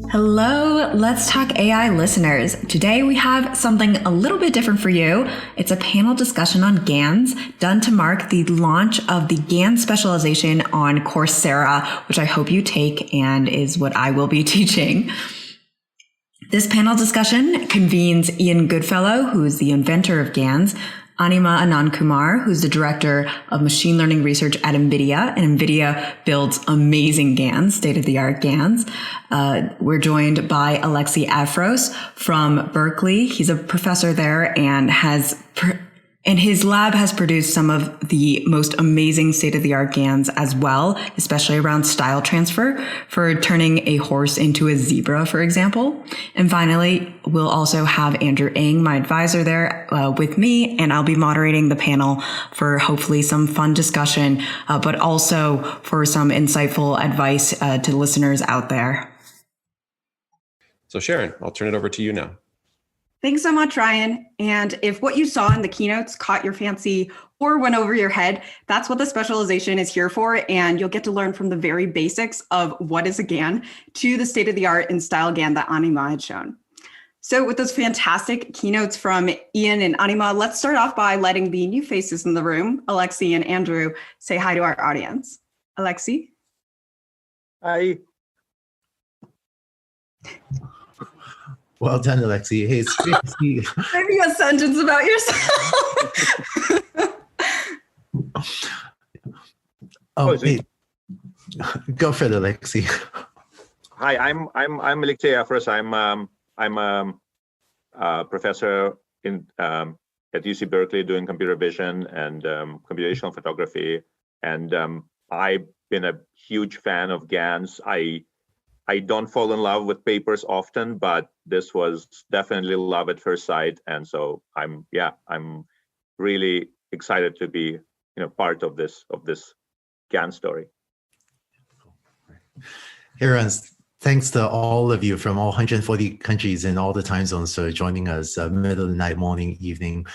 Hello, Let's Talk AI listeners. Today we have something a little bit different for you. It's a panel discussion on GANs done to mark the launch of the GANs Specialization on Coursera, which I hope you take and is what I will be teaching. This panel discussion convenes Ian Goodfellow, who is the inventor of GANs, Anima Anand Kumar, who's the director of machine learning research at NVIDIA, and NVIDIA builds amazing GANs, state-of-the-art GANs. We're joined by Alexi Afros from Berkeley. He's a professor there and his lab has produced some of the most amazing state-of-the-art GANs as well, especially around style transfer for turning a horse into a zebra, for example. And finally, we'll also have Andrew Ng, my advisor there, with me, and I'll be moderating the panel for hopefully some fun discussion, but also for some insightful advice to listeners out there. So Sharon, I'll turn it over to you now. Thanks so much, Ryan. And if what you saw in the keynotes caught your fancy or went over your head, that's what the specialization is here for. And you'll get to learn from the very basics of what is a GAN to the state-of-the-art in style GAN that Anima had shown. So with those fantastic keynotes from Ian and Anima, let's start off by letting the new faces in the room, Alexi and Andrew, say hi to our audience. Alexi? Hi. Well done, Alexi. Hey, it's great to see. Maybe a sentence about yourself. Hey, go for it, Alexi. Hi, I'm Alexi Afros. I'm a professor at UC Berkeley doing computer vision and computational photography, and I've been a huge fan of GANs. I don't fall in love with papers often, but this was definitely love at first sight, and so I'm really excited to be part of this GAN story. Sharon, thanks to all of you from all 140 countries and all the time zones for joining us middle of the night, morning, evening.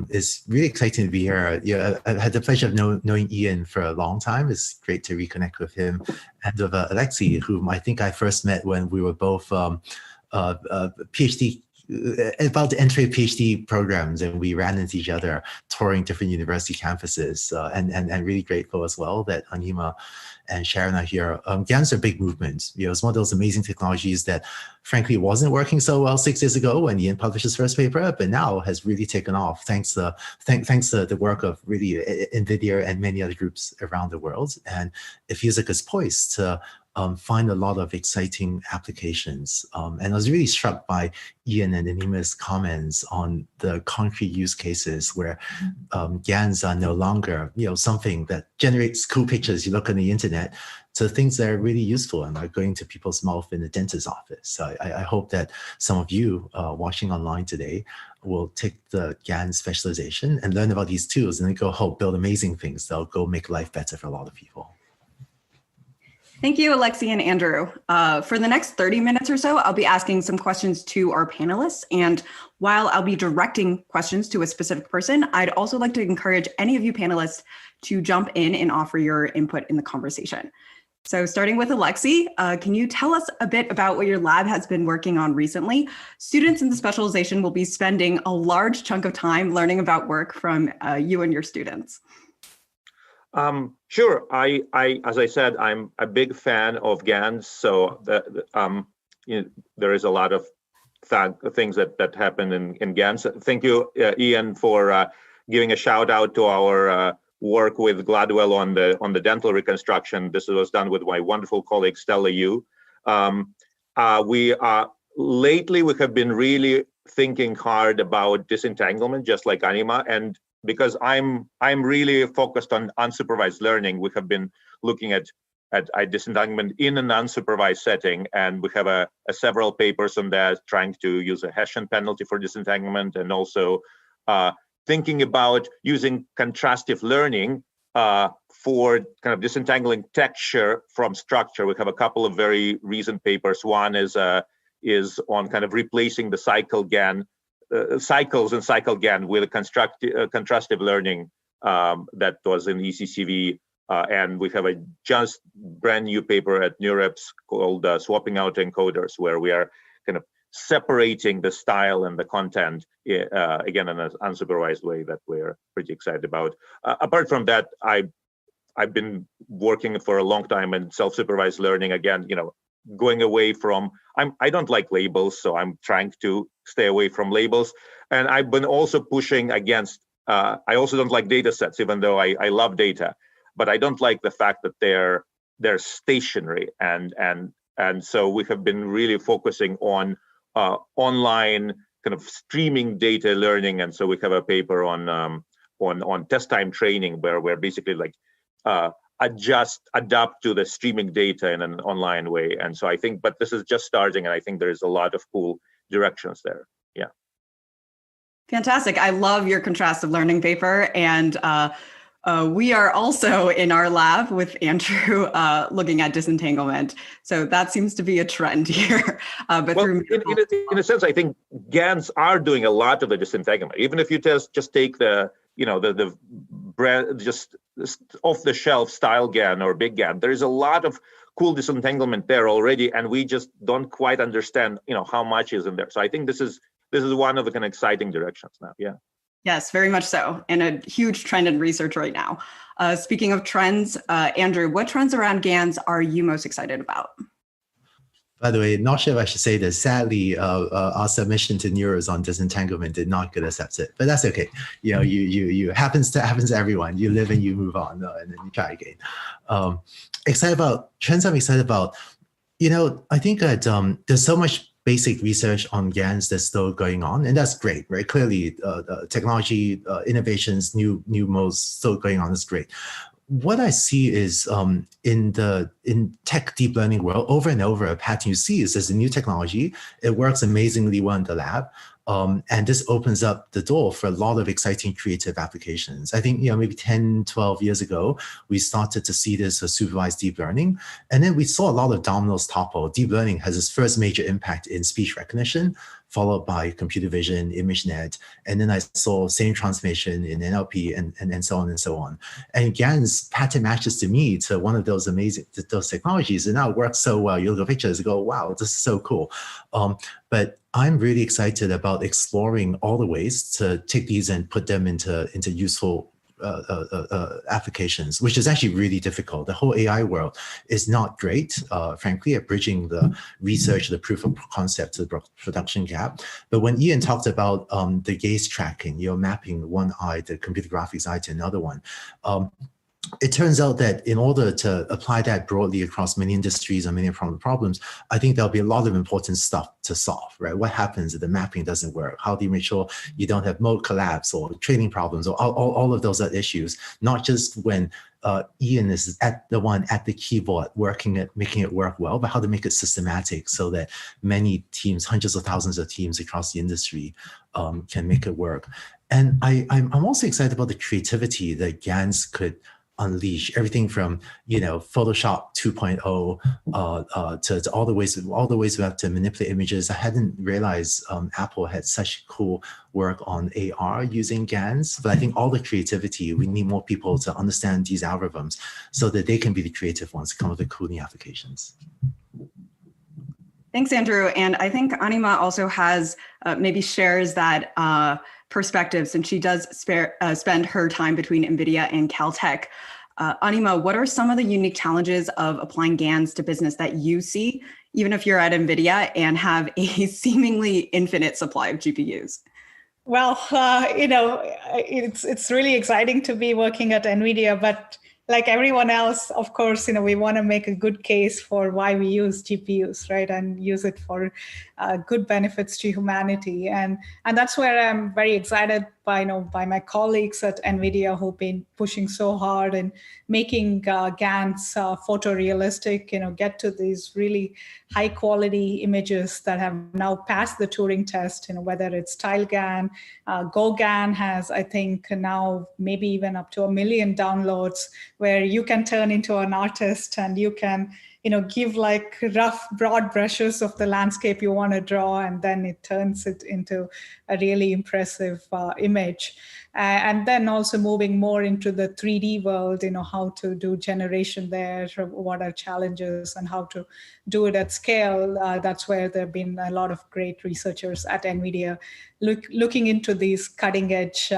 It's really exciting to be here. Yeah, I've had the pleasure of knowing Ian for a long time. It's great to reconnect with him and with Alexi, whom I think I first met when we were both PhD, about to enter PhD programs, and we ran into each other touring different university campuses, and really grateful as well that Anima and Sharon are here. GANs are big movements. It's one of those amazing technologies that frankly wasn't working so well 6 years ago when Ian published his first paper, but now has really taken off thanks to the work of really NVIDIA and many other groups around the world. And it feels like it's poised to find a lot of exciting applications. And I was really struck by Ian and Anima's comments on the concrete use cases where GANs are no longer something that generates cool pictures you look on the internet, to things that are really useful and are going to people's mouth in the dentist's office. So I hope that some of you watching online today will take the GANs specialization and learn about these tools and then go home, build amazing things that'll go make life better for a lot of people. Thank you, Alexi and Andrew. For the next 30 minutes or so, I'll be asking some questions to our panelists. And while I'll be directing questions to a specific person, I'd also like to encourage any of you panelists to jump in and offer your input in the conversation. So starting with Alexi, can you tell us a bit about what your lab has been working on recently? Students in the specialization will be spending a large chunk of time learning about work from you and your students. Sure. As I said, I'm a big fan of GANs. So there is a lot of things that happen in GANs. Thank you, Ian, for giving a shout out to our work with Gladwell on the dental reconstruction. This was done with my wonderful colleague Stella Yu. Lately we have been really thinking hard about disentanglement, just like Anima, and because I'm really focused on unsupervised learning, we have been looking at disentanglement in an unsupervised setting, and we have several papers on that, trying to use a Hessian penalty for disentanglement, and also thinking about using contrastive learning for kind of disentangling texture from structure. We have a couple of very recent papers. One is on kind of replacing the cycles in cycle GAN with a contrastive learning that was in ECCV And we have a just brand new paper at NeurIPS called Swapping Out Encoders, where we are kind of separating the style and the content, again, in an unsupervised way that we're pretty excited about. Apart from that, I've been working for a long time in self-supervised learning. Again, going away from, I don't like labels, so I'm trying to stay away from labels. And I've been also pushing against, I also don't like data sets, even though I love data, but I don't like the fact that they're stationary. And so we have been really focusing on online kind of streaming data learning. And so we have a paper on test time training, where we're basically like adapt to the streaming data in an online way. And so I think, but this is just starting, and I think there's a lot of cool directions there. Yeah. Fantastic. I love your contrastive learning paper. And we are also in our lab with Andrew looking at disentanglement. So that seems to be a trend here. But well, in a sense, I think GANs are doing a lot of the disentanglement. Even if you just take the brand, just off-the-shelf style GAN or big GAN, there is a lot of cool disentanglement there already, and we just don't quite understand, how much is in there. So I think this is one of the kind of exciting directions now. Yeah. Yes, very much so, and a huge trend in research right now. Speaking of trends, Andrew, what trends around GANs are you most excited about? By the way, not sure if I should say this. Sadly, our submission to Neuros on disentanglement did not get accepted, but that's okay. You happens to everyone. You live and you move on, and then you try again. Excited about trends. I'm excited about. I think that there's so much basic research on GANs that's still going on, and that's great, right? Clearly, technology innovations, new modes still going on is great. What I see is in tech deep learning world, over and over, a pattern you see is there's a new technology. It works amazingly well in the lab. And this opens up the door for a lot of exciting creative applications. I think, maybe 10, 12 years ago, we started to see this as supervised deep learning. And then we saw a lot of dominoes topple. Deep learning has its first major impact in speech recognition, followed by computer vision, ImageNet. And then I saw same transformation in NLP and so on and so on. And GANs pattern matches to me to one of those amazing, those technologies. And now it works so well. You look at pictures and go, wow, this is so cool. But I'm really excited about exploring all the ways to take these and put them into useful applications, which is actually really difficult. The whole AI world is not great, frankly, at bridging the research, the proof of concept to the production gap. But when Ian talked about the gaze tracking, mapping one eye, the computer graphics eye to another one, it turns out that in order to apply that broadly across many industries and many problems, I think there'll be a lot of important stuff to solve, right? What happens if the mapping doesn't work? How do you make sure you don't have mode collapse or training problems or all of those are issues, not just when Ian is at the keyboard working at making it work well, but how to make it systematic so that many teams, hundreds of thousands of teams across the industry can make it work. And I'm also excited about the creativity that GANs could unleash, everything from Photoshop 2.0 to all the ways we have to manipulate images. I hadn't realized Apple had such cool work on AR using GANs, but I think all the creativity, we need more people to understand these algorithms so that they can be the creative ones to come up with cool new applications. Thanks, Andrew. And I think Anima also has maybe shares that perspective, since she does spend her time between NVIDIA and Caltech. Anima, what are some of the unique challenges of applying GANs to business that you see, even if you're at NVIDIA and have a seemingly infinite supply of GPUs? Well, it's really exciting to be working at NVIDIA, but like everyone else, of course, we want to make a good case for why we use GPUs, right, and use it for good benefits to humanity, and that's where I'm very excited by my colleagues at NVIDIA who've been pushing so hard and making GANs photorealistic, get to these really high quality images that have now passed the Turing test, whether it's TileGAN, GoGAN has, I think now maybe even up to 1 million downloads, where you can turn into an artist and you can give like rough, broad brushes of the landscape you want to draw, and then it turns it into a really impressive image. And then also moving more into the 3D world, how to do generation there, what are challenges, and how to do it at scale. That's where there have been a lot of great researchers at NVIDIA looking into these cutting edge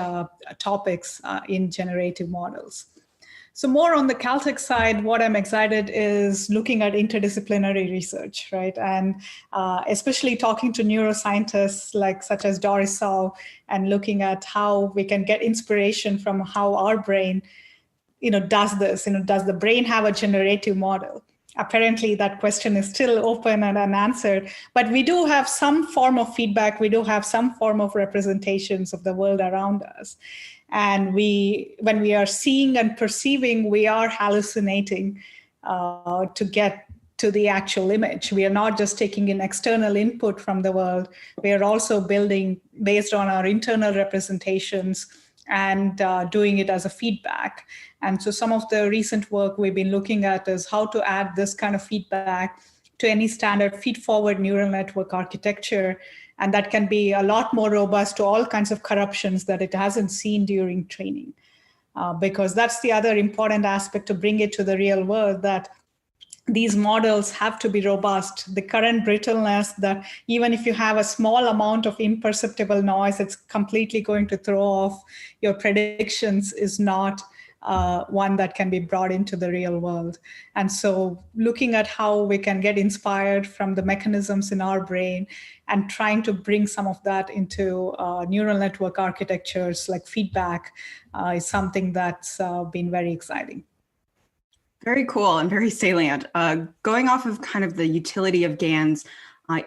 topics in generative models. So more on the Caltech side, what I'm excited is looking at interdisciplinary research, right? And especially talking to neuroscientists such as Doris Sau, and looking at how we can get inspiration from how our brain, does this. Does the brain have a generative model? Apparently, that question is still open and unanswered, but we do have some form of feedback. We do have some form of representations of the world around us. And when we are seeing and perceiving, we are hallucinating to get to the actual image. We are not just taking in external input from the world. We are also building based on our internal representations and doing it as a feedback. And so some of the recent work we've been looking at is how to add this kind of feedback to any standard feed-forward neural network architecture. And that can be a lot more robust to all kinds of corruptions that it hasn't seen during training. Because that's the other important aspect to bring it to the real world, that these models have to be robust. The current brittleness that even if you have a small amount of imperceptible noise, it's completely going to throw off your predictions is not one that can be brought into the real world. And so looking at how we can get inspired from the mechanisms in our brain and trying to bring some of that into neural network architectures like feedback is something that's been very exciting. Very cool and very salient. Going off of kind of the utility of GANs,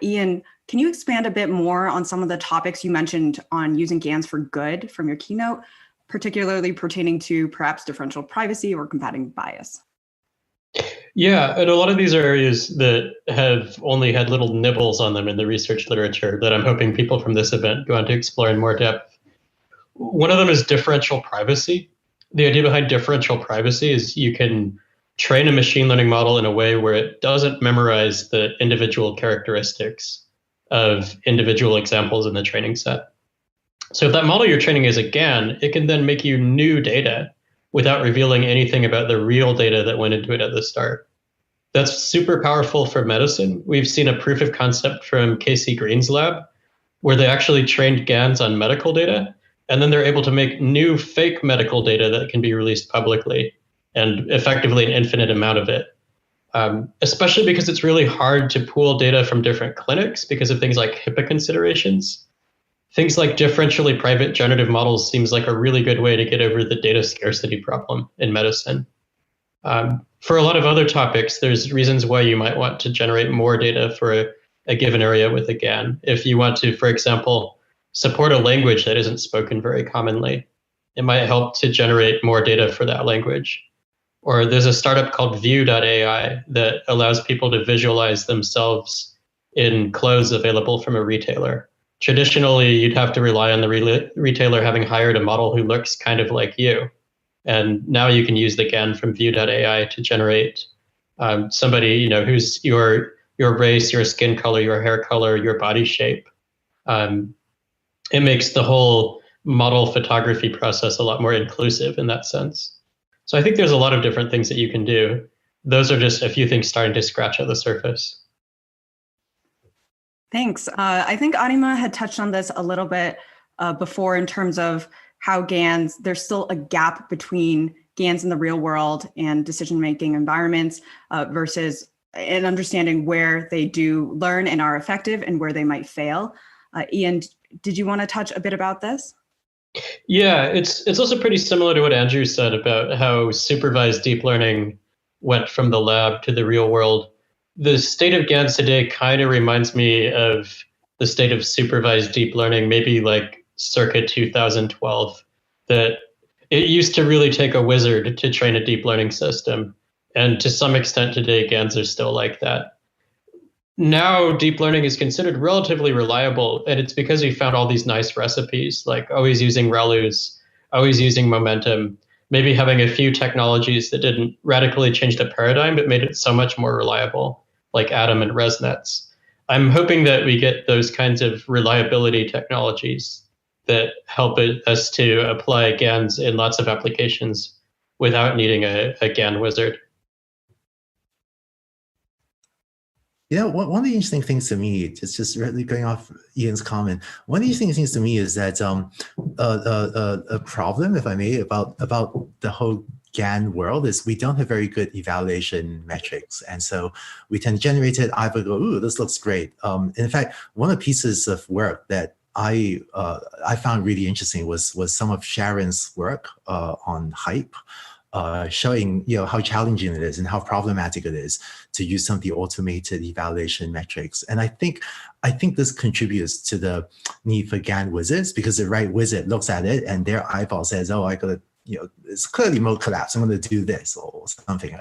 Ian, can you expand a bit more on some of the topics you mentioned on using GANs for good from your keynote, particularly pertaining to perhaps differential privacy or combating bias? Yeah, and a lot of these are areas that have only had little nibbles on them in the research literature that I'm hoping people from this event go on to explore in more depth. One of them is differential privacy. The idea behind differential privacy is you can train a machine learning model in a way where it doesn't memorize the individual characteristics of individual examples in the training set. So if that model you're training is a GAN, it can then make you new data without revealing anything about the real data that went into it at the start. That's super powerful for medicine. We've seen a proof of concept from Casey Green's lab where they actually trained GANs on medical data, and then they're able to make new fake medical data that can be released publicly, and effectively an infinite amount of it. Especially because it's really hard to pool data from different clinics because of things like HIPAA considerations. Things like differentially private generative models seems like a really good way to get over the data scarcity problem in medicine. For a lot of other topics, there's reasons why you might want to generate more data for a given area with a GAN. If you want to, for example, support a language that isn't spoken very commonly, it might help to generate more data for that language. Or there's a startup called View.ai that allows people to visualize themselves in clothes available from a retailer. Traditionally, you'd have to rely on the retailer having hired a model who looks kind of like you. And now you can use the GAN from View.ai to generate somebody who's your race, your skin color, your hair color, your body shape. It makes the whole model photography process a lot more inclusive in that sense. So I think there's a lot of different things that you can do. Those are just a few things starting to scratch at the surface. Thanks. I think Anima had touched on this a little bit before in terms of how GANs, there's still a gap between GANs in the real world and decision-making environments versus an understanding where they do learn and are effective and where they might fail. Ian, did you want to touch a bit about this? Yeah, it's also pretty similar to what Andrew said about how supervised deep learning went from the lab to the real world. The state of GANs today kind of reminds me of the state of supervised deep learning, maybe like circa 2012, that it used to really take a wizard to train a deep learning system. And to some extent today, GANs are still like that. Now deep learning is considered relatively reliable, and it's because we found all these nice recipes, like always using ReLUs, always using momentum, maybe having a few technologies that didn't radically change the paradigm, but made it so much more reliable, like Atom and ResNets. I'm hoping that we get those kinds of reliability technologies that help us to apply GANs in lots of applications without needing a GAN wizard. One of the interesting things to me, it's just really going off Ian's comment. One of the interesting things to me is that a problem, if I may, about the whole GAN world is we don't have very good evaluation metrics, and so we tend to generate it. Either go, ooh, this looks great. In fact, one of the pieces of work that I found really interesting was some of Sharon's work on hype. Showing how challenging it is and how problematic it is to use some of the automated evaluation metrics. And I think this contributes to the need for GAN wizards, because the right wizard looks at it and their eyeball says, oh, I gotta, it's clearly mode collapse, I'm gonna do this or something.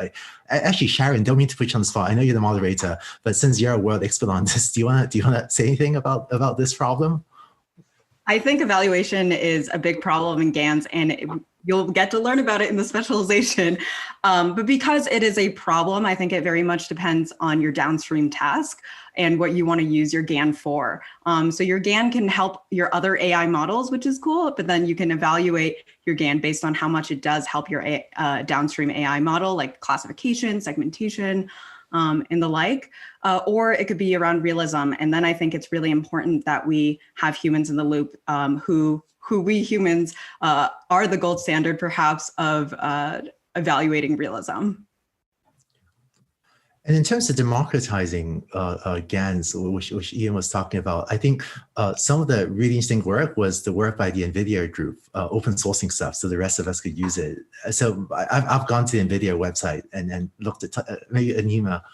Actually, Sharon, don't mean to put you on the spot. I know you're the moderator, but since you're a world expert on this, do you wanna say anything about this problem? I think evaluation is a big problem in GANs, and you'll get to learn about it in the specialization. But because it is a problem, I think it very much depends on your downstream task and what you want to use your GAN for. So your GAN can help your other AI models, which is cool, but then you can evaluate your GAN based on how much it does help your downstream AI model, like classification, segmentation, and the like, or it could be around realism. And then I think it's really important that we have humans in the loop who we humans are the gold standard, perhaps, of evaluating realism. And in terms of democratizing GANs, which Ian was talking about, I think some of the really interesting work was the work by the NVIDIA group, open sourcing stuff, so the rest of us could use it. So I've gone to the NVIDIA website and looked at, maybe Anima,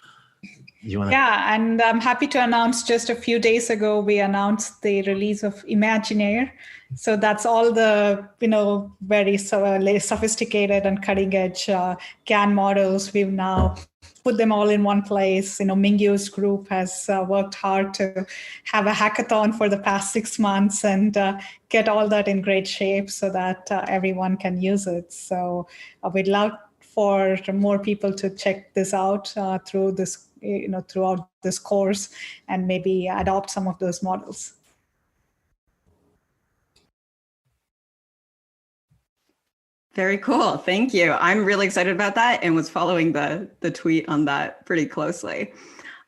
you want to? Yeah, and I'm happy to announce just a few days ago, we announced the release of Imagineer. So that's all the, very sophisticated and cutting edge GAN models. We've now put them all in one place. Mingyu's group has worked hard to have a hackathon for the past 6 months and get all that in great shape so that everyone can use it. So we'd love for more people to check this out through this, throughout this course, and maybe adopt some of those models. Very cool. Thank you. I'm really excited about that and was following the tweet on that pretty closely.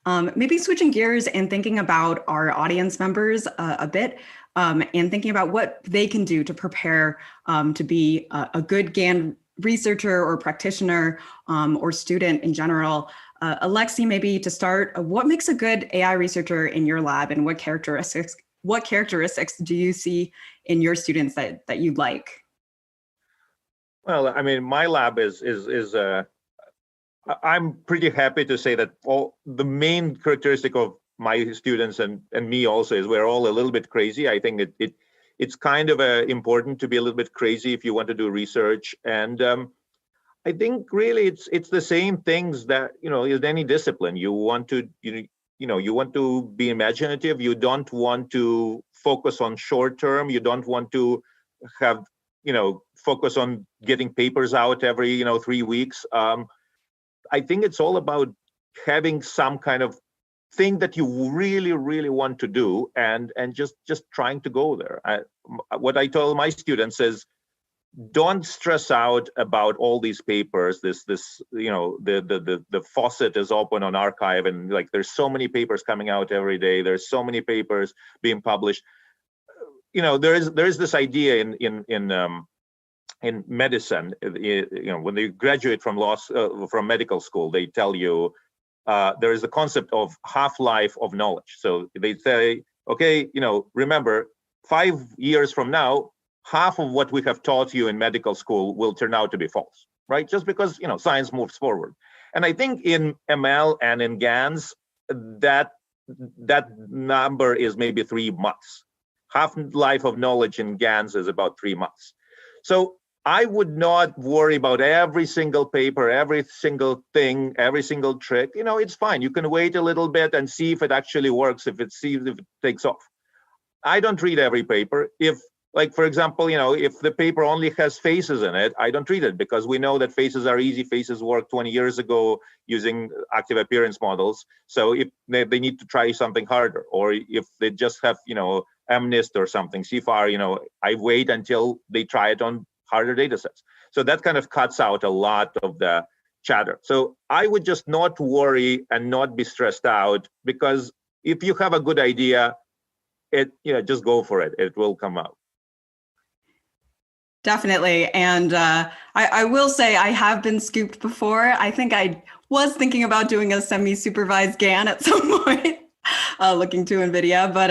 Maybe switching gears and thinking about our audience members a bit, and thinking about what they can do to prepare to be a good GAN researcher or practitioner or student in general. Alexi, maybe to start, what makes a good AI researcher in your lab, and what characteristics do you see in your students that you like? Well, I mean, my lab is I'm pretty happy to say that all the main characteristic of my students and me also is we're all a little bit crazy. I think it's kind of important to be a little bit crazy if you want to do research. And I think really it's the same things that, in any discipline. You want to, you want to be imaginative. You don't want to focus on short term. You don't want to have, focus on getting papers out every, 3 weeks. I think it's all about having some kind of thing that you really, really want to do, and just trying to go there. What I tell my students is, don't stress out about all these papers. The faucet is open on archive, and like there's so many papers coming out every day. There's so many papers being published. There is this idea in medicine. When they graduate from medical school, they tell you there is a concept of half-life of knowledge. So they say, okay, remember, 5 years from now, half of what we have taught you in medical school will turn out to be false, right? Just because, science moves forward. And I think in ML and in GANs, that number is maybe 3 months. Half-life of knowledge in GANs is about 3 months. So I would not worry about every single paper, every single thing, every single trick. It's fine. You can wait a little bit and see if it actually works, if it takes off. I don't read every paper. If like, for example, if the paper only has faces in it, I don't treat it, because we know that faces are easy. Faces worked 20 years ago using active appearance models. So if they need to try something harder, or if they just have, MNIST or something, CFAR, I wait until they try it on harder data sets. So that kind of cuts out a lot of the chatter. So I would just not worry and not be stressed out, because if you have a good idea, just go for it. It will come out. Definitely. And I will say I have been scooped before. I think I was thinking about doing a semi-supervised GAN at some point, looking to NVIDIA. But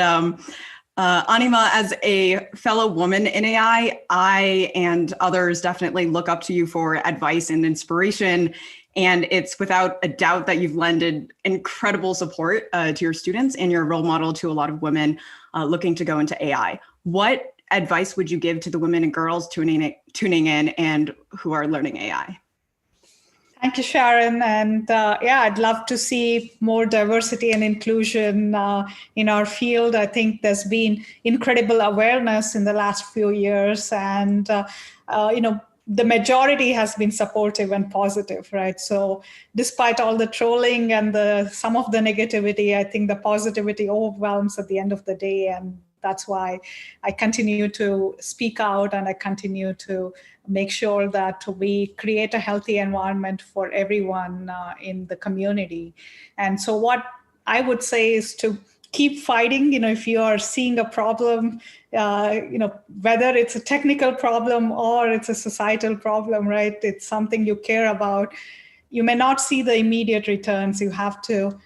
Anima, as a fellow woman in AI, I and others definitely look up to you for advice and inspiration. And it's without a doubt that you've lended incredible support to your students, and you're a role model to a lot of women looking to go into AI. What advice would you give to the women and girls tuning in and who are learning AI? Thank you, Sharon. And I'd love to see more diversity and inclusion in our field. I think there's been incredible awareness in the last few years, and the majority has been supportive and positive, right? So despite all the trolling and some of the negativity, I think the positivity overwhelms at the end of the day. And that's why I continue to speak out, and I continue to make sure that we create a healthy environment for everyone in the community. And so what I would say is to keep fighting. If you are seeing a problem, whether it's a technical problem or it's a societal problem, right? It's something you care about. You may not see the immediate returns. You have to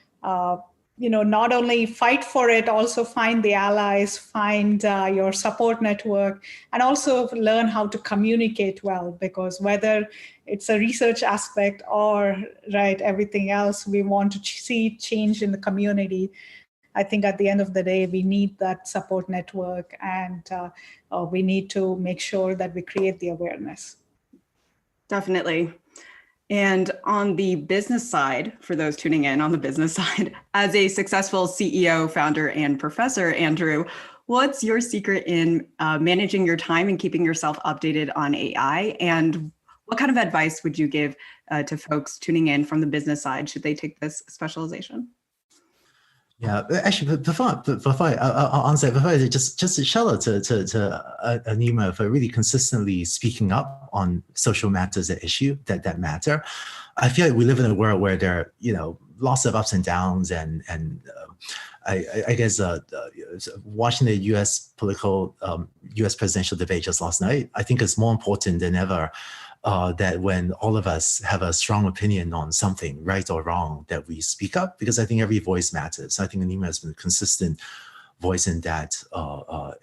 not only fight for it, also find the allies, find your support network, and also learn how to communicate well, because whether it's a research aspect or everything else, we want to see change in the community. I think at the end of the day, we need that support network, and we need to make sure that we create the awareness. Definitely. And on the business side, for those tuning in on the business side, as a successful CEO, founder, and professor, Andrew, what's your secret in managing your time and keeping yourself updated on AI? And what kind of advice would you give to folks tuning in from the business side? Should they take this specialization? Yeah, actually, before I'll answer, just a shout out to Anima for really consistently speaking up on social matters at issue that matter. I feel like we live in a world where there are, lots of ups and downs, and I guess watching the U.S. U.S. presidential debate just last night, I think it's more important than ever that when all of us have a strong opinion on something, right or wrong, that we speak up, because I think every voice matters. I think Anima has been a consistent voice in that,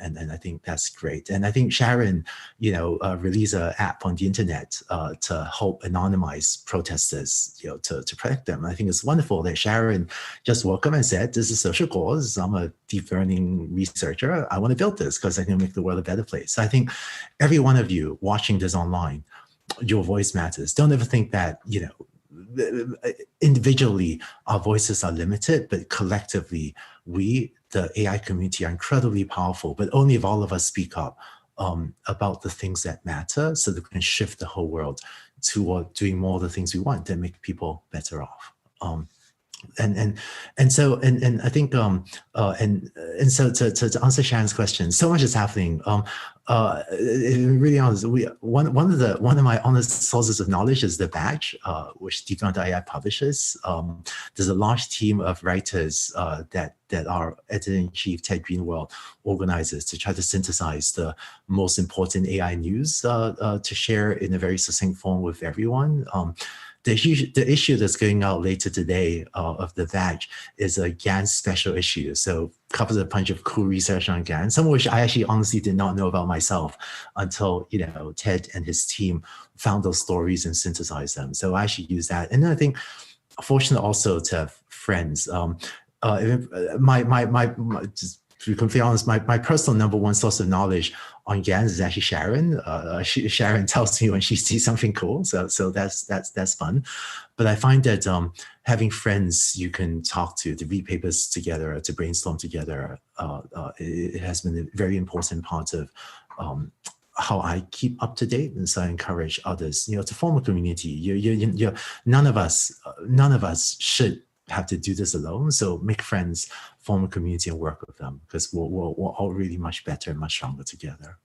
and I think that's great. And I think Sharon, released an app on the internet to help anonymize protesters, to protect them. I think it's wonderful that Sharon just woke up and said, "This is a social cause. I'm a deep learning researcher. I want to build this because I can make the world a better place." So I think every one of you watching this online, your voice matters. Don't ever think that, individually our voices are limited, but collectively we, the AI community, are incredibly powerful, but only if all of us speak up about the things that matter, so that we can shift the whole world toward doing more of the things we want that make people better off. And so I think so to answer Sharon's question, so much is happening. Really honest, one of my honest sources of knowledge is the badge, which DeepLearning.AI publishes. There's a large team of writers that our editor-in-chief Ted Greenwald organizes to try to synthesize the most important AI news to share in a very succinct form with everyone. The issue that's going out later today of the badge is a GANs special issue. So covers a bunch of cool research on GANs, some of which I actually honestly did not know about myself until Ted and his team found those stories and synthesized them. So I actually use that. And then I think fortunate also to have friends. Just to be completely honest, my personal number one source of knowledge on GANs is actually Sharon. Sharon tells me when she sees something cool, so that's fun. But I find that having friends you can talk to read papers together, to brainstorm together, it has been a very important part of how I keep up to date, and so I encourage others, to form a community. None of us should have to do this alone. So make friends, form a community, and work with them, because we're all really much better and much stronger together.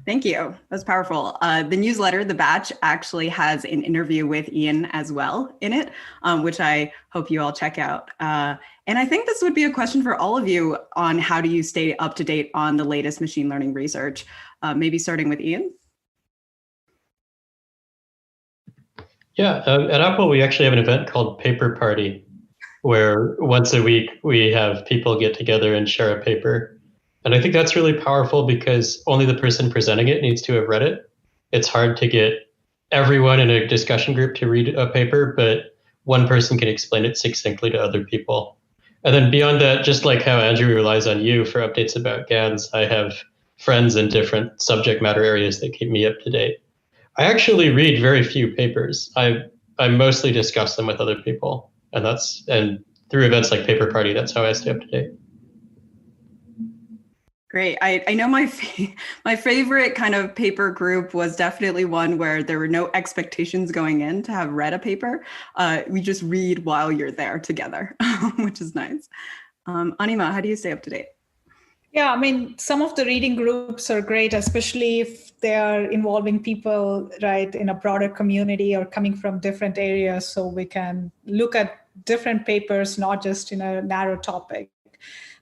Thank you. That's powerful. The newsletter, The Batch, actually has an interview with Ian as well in it, which I hope you all check out. And I think this would be a question for all of you on how do you stay up to date on the latest machine learning research, maybe starting with Ian. Yeah, at Apple, we actually have an event called Paper Party, where once a week we have people get together and share a paper. And I think that's really powerful because only the person presenting it needs to have read it. It's hard to get everyone in a discussion group to read a paper, but one person can explain it succinctly to other people. And then beyond that, just like how Andrew relies on you for updates about GANs, I have friends in different subject matter areas that keep me up to date. I actually read very few papers. I mostly discuss them with other people, and through events like Paper Party, that's how I stay up to date. Great. I know my favorite kind of paper group was definitely one where there were no expectations going in to have read a paper. We just read while you're there together, which is nice. Anima, how do you stay up to date? Yeah, I mean, some of the reading groups are great, especially if they are involving people, right, in a broader community or coming from different areas, so we can look at different papers, not just in a narrow topic.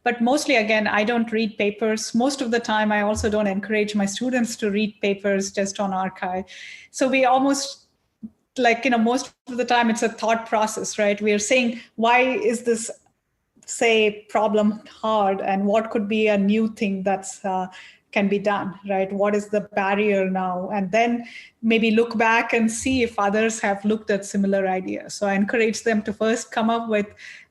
But mostly, again, I don't read papers. Most of the time, I also don't encourage my students to read papers just on archive. So we almost, most of the time, it's a thought process, right? We are saying, why is this, say, problem hard, and what could be a new thing that's can be done, right? What is the barrier now? And then maybe look back and see if others have looked at similar ideas. So I encourage them to first come up with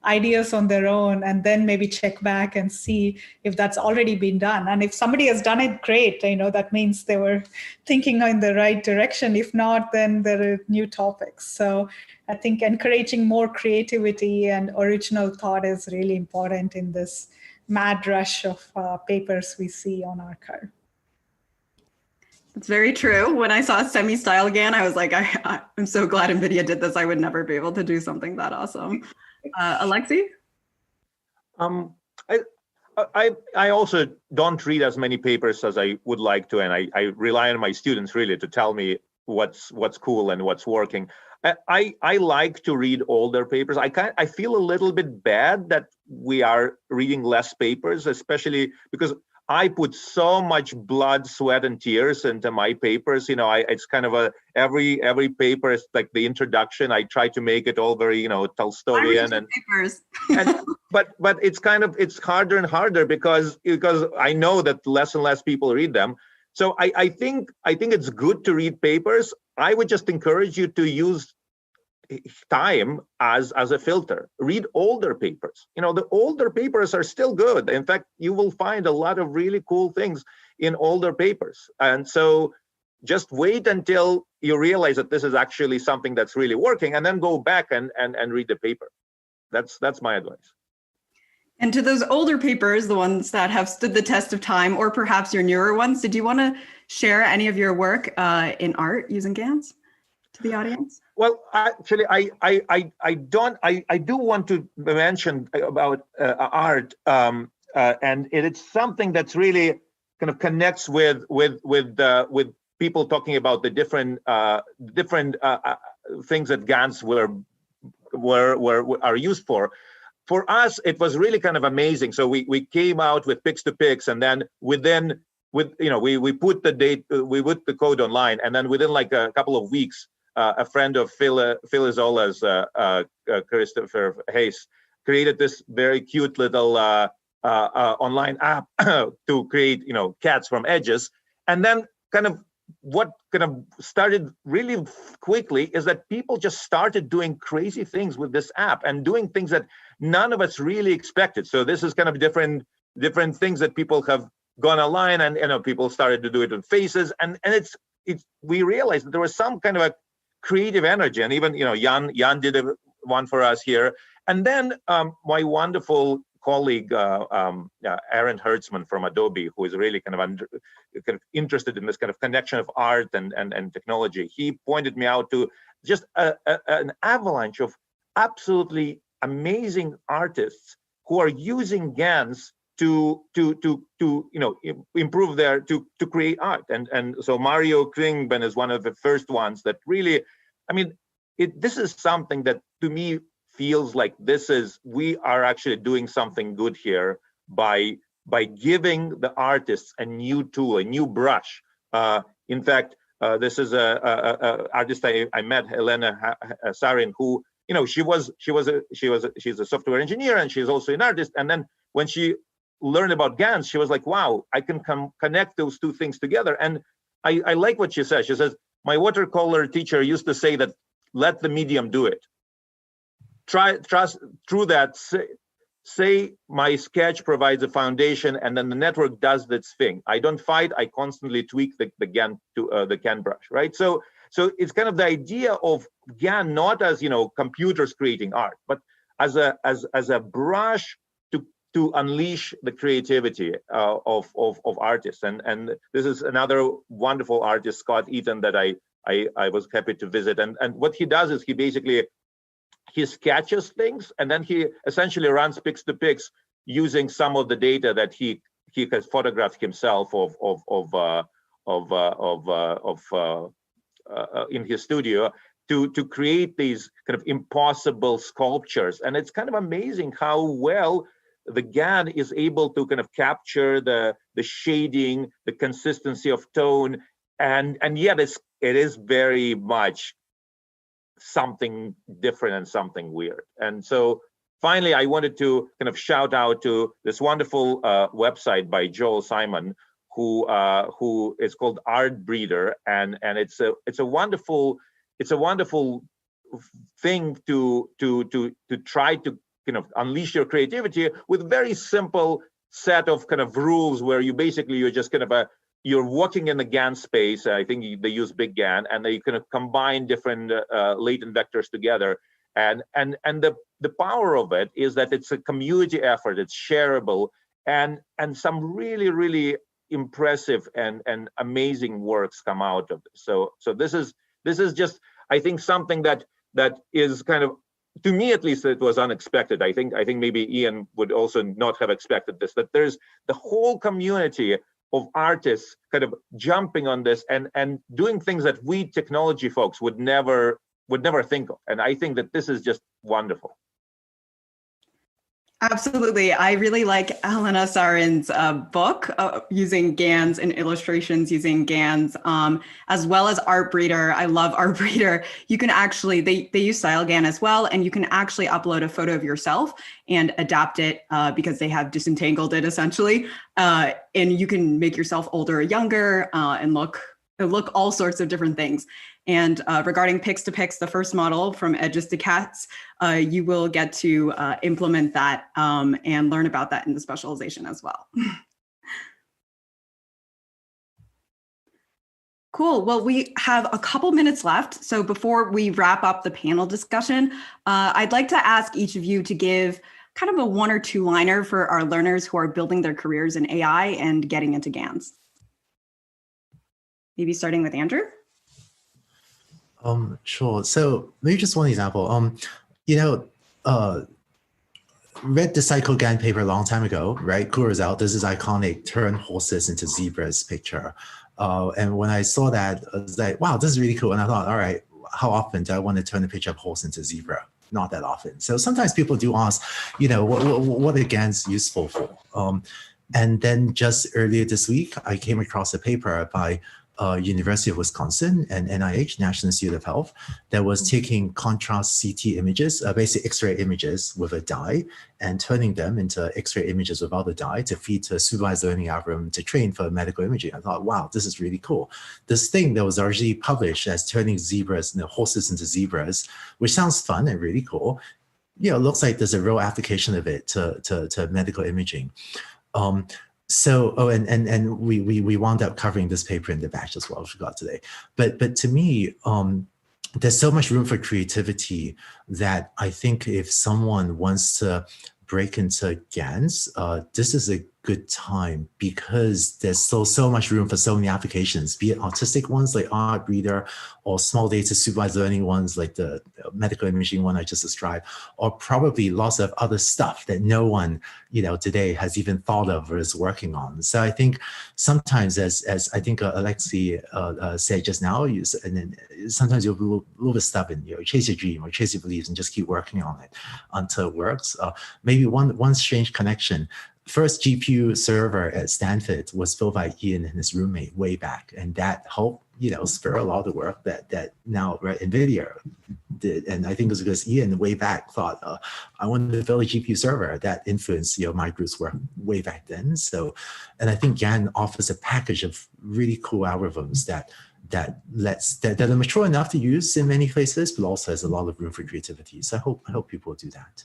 ideas on their own, and then maybe check back and see if that's already been done. And if somebody has done it, great, that means they were thinking in the right direction. If not, then there are new topics. So I think encouraging more creativity and original thought is really important in this mad rush of papers we see on archive. It's very true. When I saw semi-style GAN, I was like, I'm so glad NVIDIA did this. I would never be able to do something that awesome. Alexi? I also don't read as many papers as I would like to, and I rely on my students really to tell me what's cool and what's working. I like to read older papers. I feel a little bit bad that we are reading less papers, especially because I put so much blood, sweat, and tears into my papers. It's kind of every paper is like the introduction. I try to make it all very, Tolstoyan and papers. but it's harder and harder because I know that less and less people read them. So I think it's good to read papers. I would just encourage you to use time as a filter. Read older papers. The older papers are still good. In fact, you will find a lot of really cool things in older papers. And so just wait until you realize that this is actually something that's really working, and then go back and read the paper. That's my advice. And to those older papers, the ones that have stood the test of time, or perhaps your newer ones, did you want to share any of your work in art using GANs to the audience? Well, actually, I do want to mention about art, and it's something that's really kind of connects with people talking about the different things that GANs are used for. For us, it was really kind of amazing. So we came out with Pix2Pix, and then we put the code online, and then within like a couple of weeks, a friend of Phil Izola's, Christopher Hayes, created this very cute little online app to create cats from edges. And then what started really quickly is that people just started doing crazy things with this app and doing things that none of us really expected. So this is kind of different things that people have gone online, and people started to do it with faces, and we realized that there was some kind of a creative energy, and even Jan did one for us here. And then my wonderful colleague, Aaron Hertzman from Adobe, who is really kind of interested in this kind of connection of art and technology, he pointed me out to just an avalanche of absolutely amazing artists who are using GANs to improve to create art. And so Mario Kringben is one of the first ones that really, I mean, this is something that to me feels like we are actually doing something good here by giving the artists a new tool, a new brush. In fact, this is a artist I met, Helena Sarin, who she's a software engineer and she's also an artist. And then when she learned about GANs, she was like, wow, I can connect those two things together. And I like what she says. She says, my watercolor teacher used to say that, let the medium do it. Trust through that. Say my sketch provides a foundation, and then the network does its thing. I don't fight. I constantly tweak the GAN to the GAN brush, right? So it's kind of the idea of GAN not as computers creating art, but as a brush to unleash the creativity of artists. And this is another wonderful artist, Scott Eaton, that I was happy to visit. And what he does is he sketches things, and then he essentially runs pix to pix using some of the data that he has photographed himself in his studio to create these kind of impossible sculptures. And it's kind of amazing how well the GAN is able to kind of capture the shading, the consistency of tone, and yet it is very much something different and something weird. And so finally, I wanted to kind of shout out to this wonderful website by Joel Simon, who is called Art Breeder, and it's a wonderful thing to try to kind of unleash your creativity with very simple set of kind of rules where you're just kind of you're walking in the GAN space. I think they use Big GAN, and they kind of combine different latent vectors together. And the power of it is that it's a community effort. It's shareable, and some really, really impressive and amazing works come out of this. So this is just, I think, something that is kind of, to me at least, it was unexpected. I think maybe Ian would also not have expected this, that there's the whole community of artists kind of jumping on this and doing things that we technology folks would never think of. And I think that this is just wonderful. Absolutely. I really like Helena Sarin's book, using GANs and illustrations using GANs, as well as Art Breeder. I love Art Breeder. You can actually, they use StyleGAN as well, and you can actually upload a photo of yourself and adapt it because they have disentangled it essentially. And you can make yourself older or younger and look all sorts of different things. And regarding Pix to Pix, the first model from edges to cats, you will get to implement that and learn about that in the specialization as well. Cool. Well, we have a couple minutes left. So before we wrap up the panel discussion, I'd like to ask each of you to give kind of a 1 or 2 liner for our learners who are building their careers in AI and getting into GANs. Maybe starting with Andrew. Sure. So maybe just one example. Read the CycleGAN paper a long time ago, right? Cool result. This is iconic turn horses into zebras picture. And when I saw that, I was like, wow, this is really cool. And I thought, all right, how often do I want to turn a picture of horse into zebra? Not that often. So sometimes people do ask, what are GANs useful for? And then just earlier this week, I came across a paper by University of Wisconsin and NIH, National Institute of Health, that was taking contrast CT images, basically X-ray images with a dye, and turning them into X-ray images without the dye to feed to a supervised learning algorithm to train for medical imaging. I thought, wow, this is really cool. This thing that was originally published as turning horses into zebras, which sounds fun and really cool, it looks like there's a real application of it to medical imaging. And we wound up covering this paper in the batch as well, which we got today. But to me, there's so much room for creativity that I think if someone wants to break into GANs, this is a good time because there's so much room for so many applications, be it autistic ones like art reader, or small data supervised learning ones like the medical imaging one I just described, or probably lots of other stuff that no one, today has even thought of or is working on. So I think sometimes, as I think Alexi said just now, and then sometimes you'll be a little bit stubborn, chase your dream or chase your beliefs and just keep working on it until it works. Maybe one strange connection. First GPU server at Stanford was built by Ian and his roommate way back, and that helped spur a lot of the work that now NVIDIA did. And I think it was because Ian way back thought, I wanted to build a GPU server that influenced my group's work way back then. So, and I think GAN offers a package of really cool algorithms that are mature enough to use in many places, but also has a lot of room for creativity. So I hope people will do that.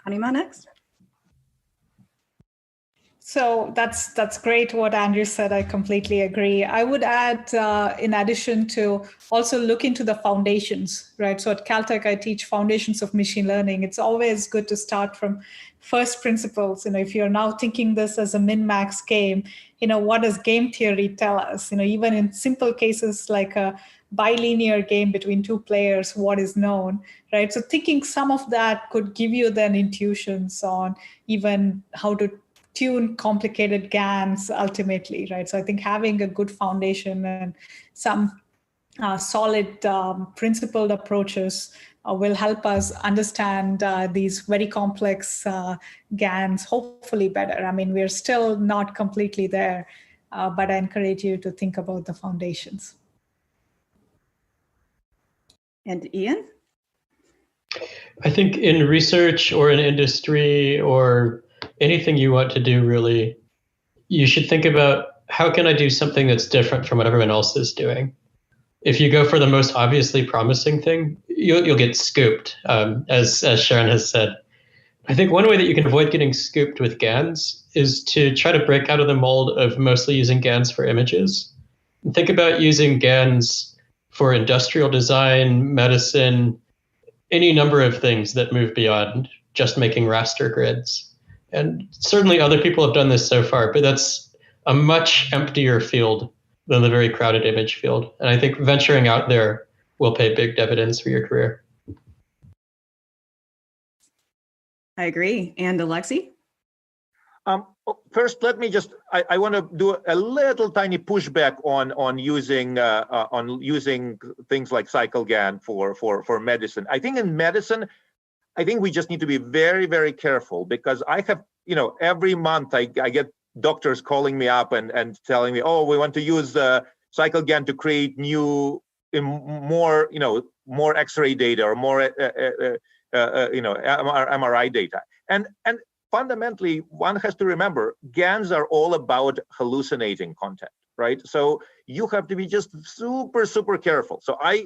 Anima next. So that's great what Andrew said. I completely agree. I would add, in addition to also look into the foundations, right? So at Caltech, I teach foundations of machine learning. It's always good to start from first principles. If you're now thinking this as a min-max game, what does game theory tell us? Even in simple cases like a bilinear game between two players, what is known, right? So thinking some of that could give you then intuitions on even how to tune complicated GANs ultimately, right? So I think having a good foundation and some solid principled approaches will help us understand these very complex GANs hopefully better. I mean, we're still not completely there, but I encourage you to think about the foundations. And Ian? I think in research or in industry or anything you want to do, really, you should think about how can I do something that's different from what everyone else is doing. If you go for the most obviously promising thing, you'll get scooped, as Sharon has said. I think one way that you can avoid getting scooped with GANs is to try to break out of the mold of mostly using GANs for images. And think about using GANs for industrial design, medicine, any number of things that move beyond just making raster grids. And certainly other people have done this so far, but that's a much emptier field than the very crowded image field. And I think venturing out there will pay big dividends for your career. I agree. And Alexi? First, let me I want to do a little tiny pushback on using things like CycleGAN for medicine. I think in medicine, I think we just need to be very, very careful because I have, every month I get doctors calling me up and telling me, oh, we want to use CycleGAN to create more X-ray data or more MRI data. And fundamentally, one has to remember, GANs are all about hallucinating content, right? So you have to be just super, super careful. So I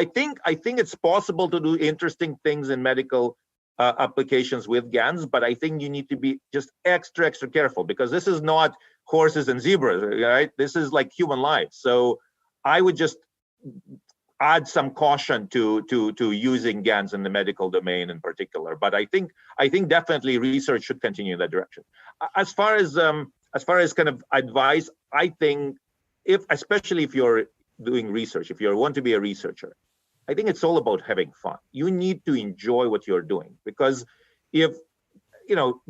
think it's possible to do interesting things in medical applications with GANs, but I think you need to be just extra careful because this is not horses and zebras, right? This is like human life. So I would just add some caution to using GANs in the medical domain in particular. But I think definitely research should continue in that direction. As far as kind of advice, I think especially if you're doing research, if you want to be a researcher, I think it's all about having fun. You need to enjoy what you're doing because if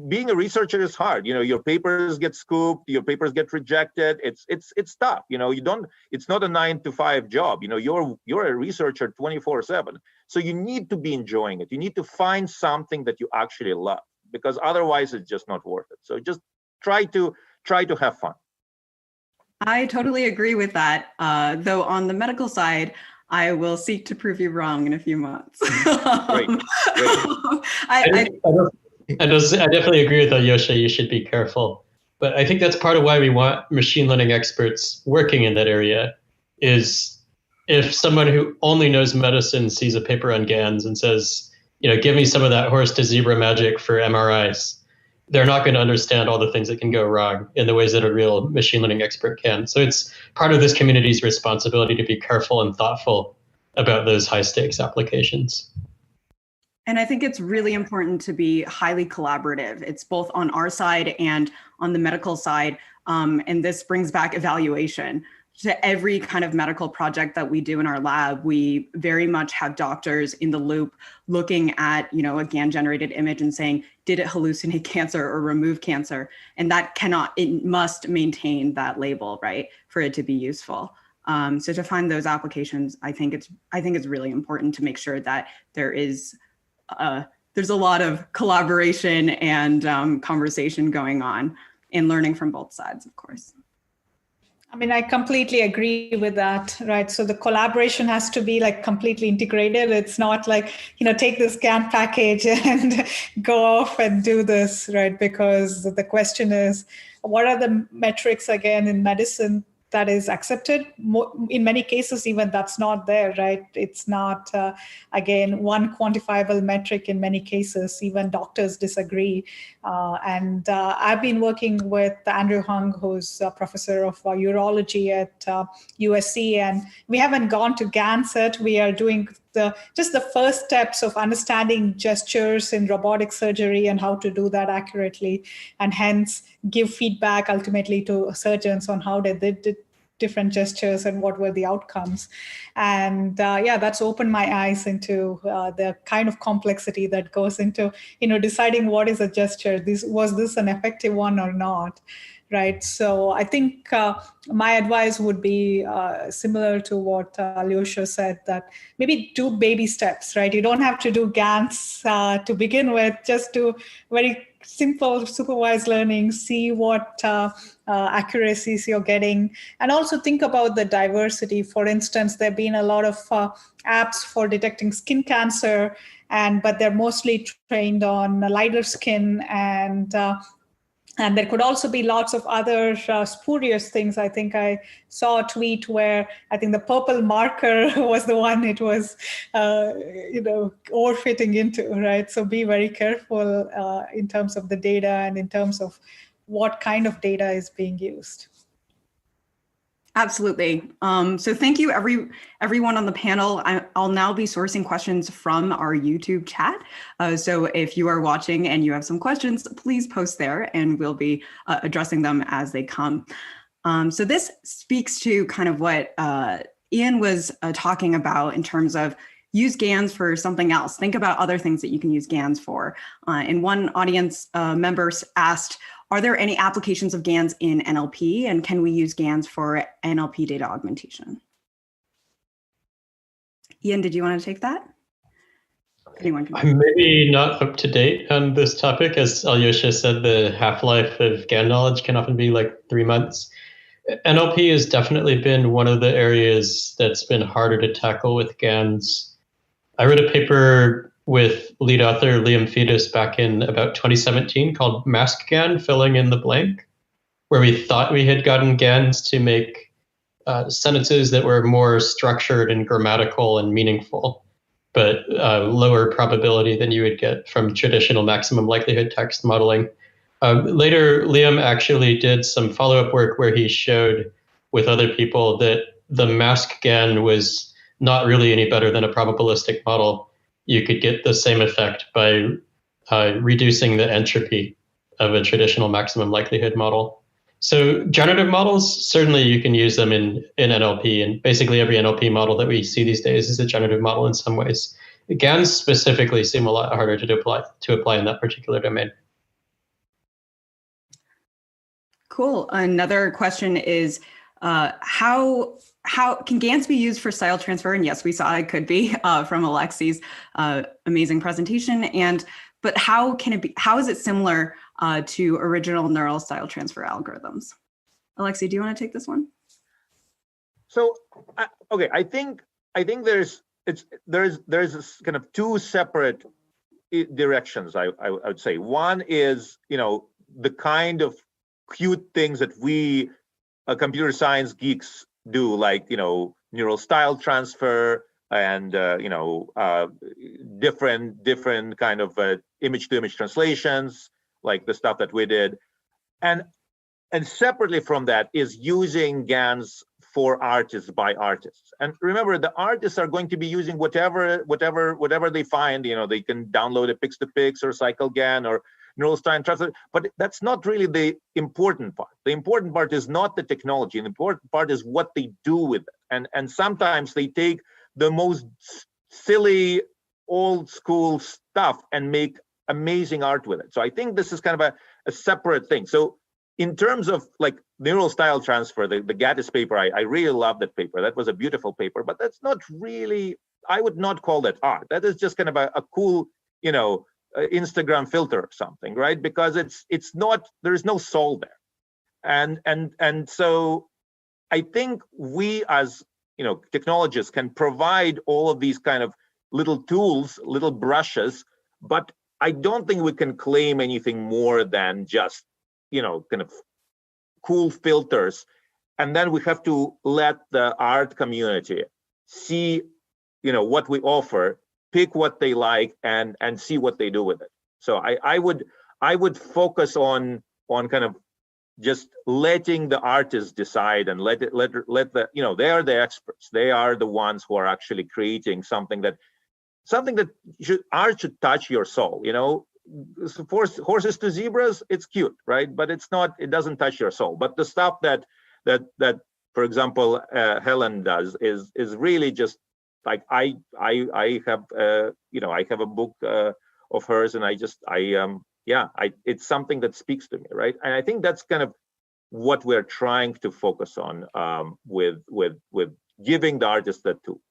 being a researcher is hard. Your papers get scooped, your papers get rejected. It's tough. It's not a 9-to-5 job. You're a researcher 24/7. So you need to be enjoying it. You need to find something that you actually love because otherwise it's just not worth it. So just try to have fun. I totally agree with that. Though on the medical side, I will seek to prove you wrong in a few months. Great. I definitely agree with Alyosha, you should be careful. But I think that's part of why we want machine learning experts working in that area is if someone who only knows medicine sees a paper on GANs and says, give me some of that horse to zebra magic for MRIs, they're not going to understand all the things that can go wrong in the ways that a real machine learning expert can. So it's part of this community's responsibility to be careful and thoughtful about those high stakes applications. And I think it's really important to be highly collaborative. It's both on our side and on the medical side. And this brings back evaluation. To every kind of medical project that we do in our lab, we very much have doctors in the loop looking at, a GAN generated image and saying, did it hallucinate cancer or remove cancer? And it must maintain that label, right, for it to be useful. So to find those applications, I think it's really important to make sure that there's a lot of collaboration and conversation going on and learning from both sides, of course. I mean, I completely agree with that, right? So the collaboration has to be like completely integrated. It's not like, take this GAN package and go off and do this, right? Because the question is, what are the metrics again in medicine that is accepted? In many cases, even that's not there, right? It's not, again, one quantifiable metric in many cases. Even doctors disagree. And I've been working with Andrew Hung, who's a professor of urology at USC, and we haven't gone to GANs yet. We are doing just the first steps of understanding gestures in robotic surgery and how to do that accurately, and hence give feedback ultimately to surgeons on how they did different gestures and what were the outcomes. And that's opened my eyes into the kind of complexity that goes into, deciding what is a gesture. Was this an effective one or not? Right. So I think my advice would be similar to what Alyosha said, that maybe do baby steps, right? You don't have to do GANs to begin with, just do very simple supervised learning, see what accuracies you're getting, and also think about the diversity. For instance, there have been a lot of apps for detecting skin cancer, but they're mostly trained on lighter skin, and there could also be lots of other spurious things. I think I saw a tweet where I think the purple marker was the one it was, overfitting into, right? So be very careful in terms of the data and in terms of what kind of data is being used. Absolutely. So thank you, everyone on the panel. I'll now be sourcing questions from our YouTube chat. So if you are watching and you have some questions, please post there and we'll be addressing them as they come. So this speaks to kind of what Ian was talking about in terms of use GANs for something else. Think about other things that you can use GANs for. And one audience members asked, are there any applications of GANs in NLP, and can we use GANs for NLP data augmentation? Ian, did you want to take that? Anyone can. I'm maybe not up to date on this topic. As Alyosha said, the half-life of GAN knowledge can often be like 3 months. NLP has definitely been one of the areas that's been harder to tackle with GANs. I wrote a paper with lead author Liam Fetus back in about 2017 called Mask GAN, Filling in the Blank, where we thought we had gotten GANs to make sentences that were more structured and grammatical and meaningful, but lower probability than you would get from traditional maximum likelihood text modeling. Later, Liam actually did some follow-up work where he showed with other people that the mask GAN was not really any better than a probabilistic model. You could get the same effect by reducing the entropy of a traditional maximum likelihood model. So generative models, certainly you can use them in NLP, and basically every NLP model that we see these days is a generative model in some ways. GANs specifically seem a lot harder to apply in that particular domain. Cool. Another question is, how can GANs be used for style transfer? And yes, we saw it could be from Alexi's amazing presentation. But how is it similar to original neural style transfer algorithms? Alexi, do you want to take this one? So, okay, I think there's kind of two separate directions. I would say one is the kind of cute things that we computer science geeks do, like neural style transfer and different kind of image-to-image translations, like the stuff that we did, and separately from that is using GANs for artists by artists. And remember, the artists are going to be using whatever they find. They can download a Pix2Pix or CycleGAN or Neuralstein Translate, but that's not really the important part. The important part is not the technology. The important part is what they do with it. And sometimes they take the most silly, old school stuff and make amazing art with it. So I think this is kind of a separate thing. So in terms of like neural style transfer, the Gaddis paper, I really love that paper. That was a beautiful paper, but that's not really, I would not call that art. That is just kind of a cool, Instagram filter or something, right? Because it's not, there is no soul there. And so I think we as, technologists can provide all of these kind of little tools, little brushes, but I don't think we can claim anything more than just, kind of cool filters. And then we have to let the art community see, what we offer, pick what they like, and see what they do with it. So I would focus on kind of just letting the artists decide and let the, they are the experts. They are the ones who are actually creating something that art should touch your soul. Horses to zebras, it's cute, right? But it doesn't touch your soul. But the stuff that for example, Helen does is really just like I have I have a book of hers, and it's something that speaks to me, right? And I think that's kind of what we're trying to focus on with giving the artist that tool.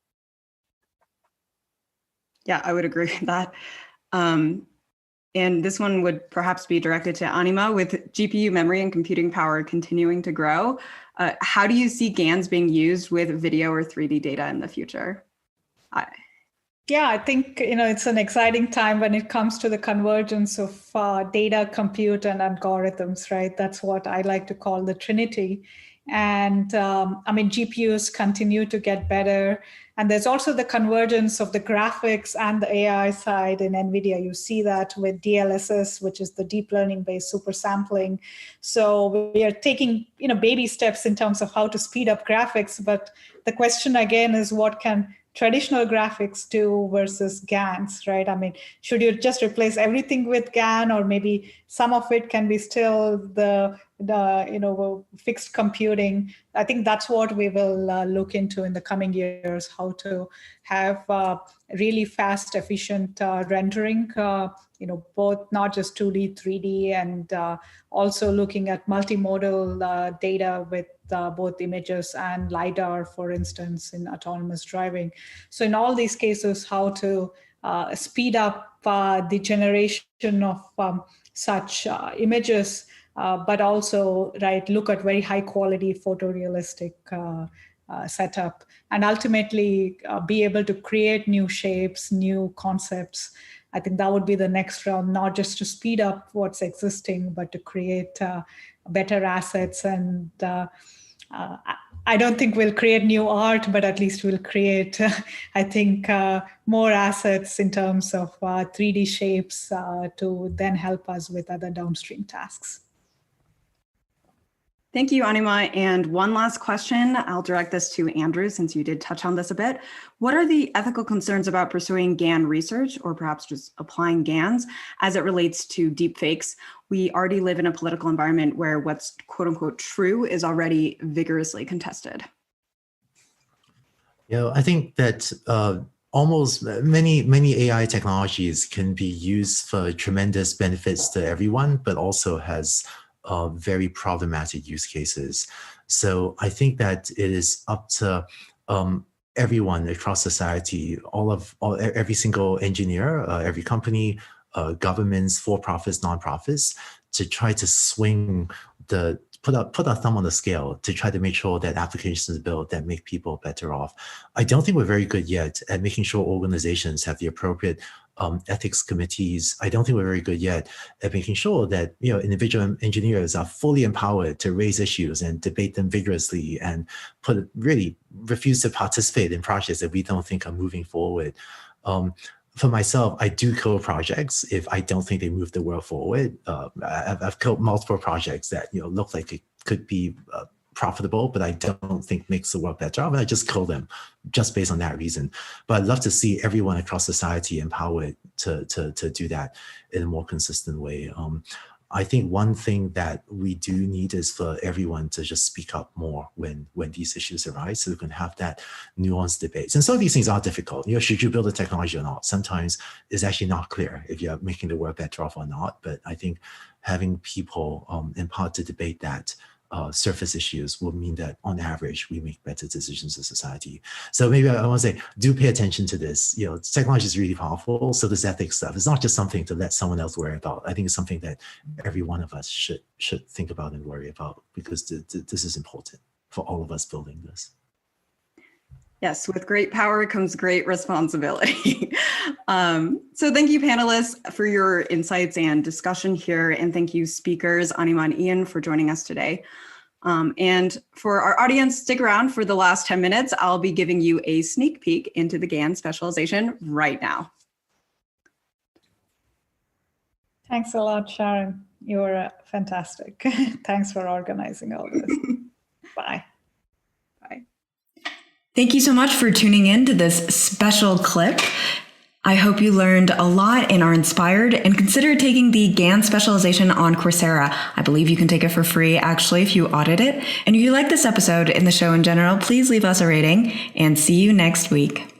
Yeah, I would agree with that. And this one would perhaps be directed to Anima. With GPU memory and computing power continuing to grow, how do you see GANs being used with video or 3D data in the future? Yeah, I think it's an exciting time when it comes to the convergence of data, compute, and algorithms, right? That's what I like to call the Trinity. And GPUs continue to get better. And there's also the convergence of the graphics and the AI side in NVIDIA. You see that with DLSS, which is the deep learning-based super sampling. So we are taking baby steps in terms of how to speed up graphics. But the question again is, what can traditional graphics do versus GANs, right? Should you just replace everything with GAN, or maybe some of it can be still the fixed computing? I think that's what we will look into in the coming years, how to have really fast, efficient rendering, both not just 2D, 3D, and also looking at multimodal data with both images and LiDAR, for instance, in autonomous driving. So in all these cases, how to speed up the generation of such images, but also look at very high quality photorealistic setup, and ultimately be able to create new shapes, new concepts. I think that would be the next round, not just to speed up what's existing, but to create better assets. And I don't think we'll create new art, but at least we'll create, I think, more assets in terms of 3D shapes to then help us with other downstream tasks. Thank you, Anima. And one last question. I'll direct this to Andrew, since you did touch on this a bit. What are the ethical concerns about pursuing GAN research, or perhaps just applying GANs, as it relates to deepfakes? We already live in a political environment where what's quote unquote true is already vigorously contested. I think that almost many AI technologies can be used for tremendous benefits to everyone, but also has very problematic use cases. So I think that it is up to everyone across society, every single engineer, every company, governments, for-profits, nonprofits, to try to swing put a thumb on the scale to try to make sure that applications are built that make people better off. I don't think we're very good yet at making sure organizations have the appropriate ethics committees. I don't think we're very good yet at making sure that individual engineers are fully empowered to raise issues and debate them vigorously, and really refuse to participate in projects that we don't think are moving forward. For myself, I do code projects if I don't think they move the world forward. I've coded multiple projects that look like it could be profitable, but I don't think makes the work better. I just kill them just based on that reason. But I'd love to see everyone across society empowered to do that in a more consistent way. I think one thing that we do need is for everyone to just speak up more when these issues arise, so we can have that nuanced debate. And some of these things are difficult. Should you build a technology or not? Sometimes it's actually not clear if you're making the work better off or not. But I think having people empowered to debate that surface issues will mean that on average, we make better decisions as a society. So maybe I want to say, do pay attention to this. Technology is really powerful. So this ethics stuff, it's not just something to let someone else worry about. I think it's something that every one of us should think about and worry about, because this is important for all of us building this. Yes, with great power comes great responsibility. So thank you, panelists, for your insights and discussion here. And thank you, speakers, Anima and Ian, for joining us today. And for our audience, stick around for the last 10 minutes. I'll be giving you a sneak peek into the GANs specialization right now. Thanks a lot, Sharon. You're fantastic. Thanks for organizing all this. Bye. Thank you so much for tuning in to this special clip. I hope you learned a lot and are inspired, and consider taking the GANs specialization on Coursera. I believe you can take it for free, actually, if you audit it. And if you like this episode and the show in general, please leave us a rating, and see you next week.